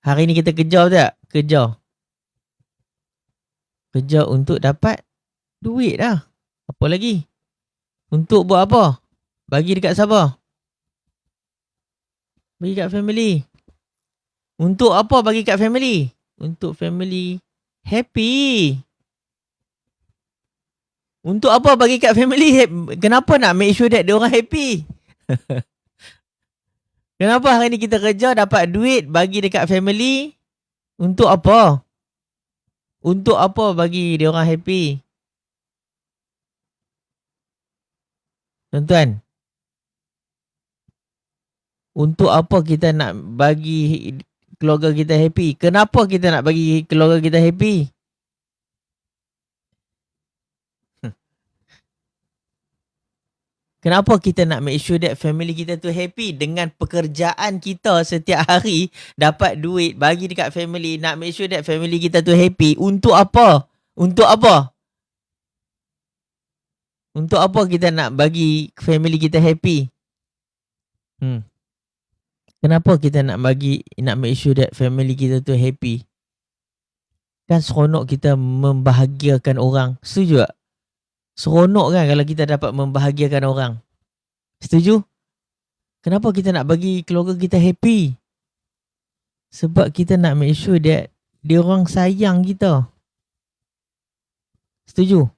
Hari ni kita kejar tak? Kejar untuk dapat duit lah. Apa lagi? Untuk buat apa? Bagi dekat siapa? Bagi kat family. Untuk apa bagi kat family? Untuk family happy. Untuk apa bagi kat family? Kenapa nak make sure that diorang happy? Kenapa hari ni kita kerja dapat duit bagi dekat family? Untuk apa? Untuk apa bagi diorang happy? Tuan-tuan, untuk apa kita nak bagi keluarga kita happy? Kenapa kita nak bagi keluarga kita happy? Kenapa kita nak make sure that family kita tu happy dengan pekerjaan kita setiap hari dapat duit bagi dekat family, nak make sure that family kita tu happy? Untuk apa? Untuk apa? Untuk apa kita nak bagi family kita happy? Kenapa kita nak make sure that family kita tu happy? Kan seronok kita membahagiakan orang. Setuju tak? Seronok kan kalau kita dapat membahagiakan orang. Setuju? Kenapa kita nak bagi keluarga kita happy? Sebab kita nak make sure that dia orang sayang kita. Setuju?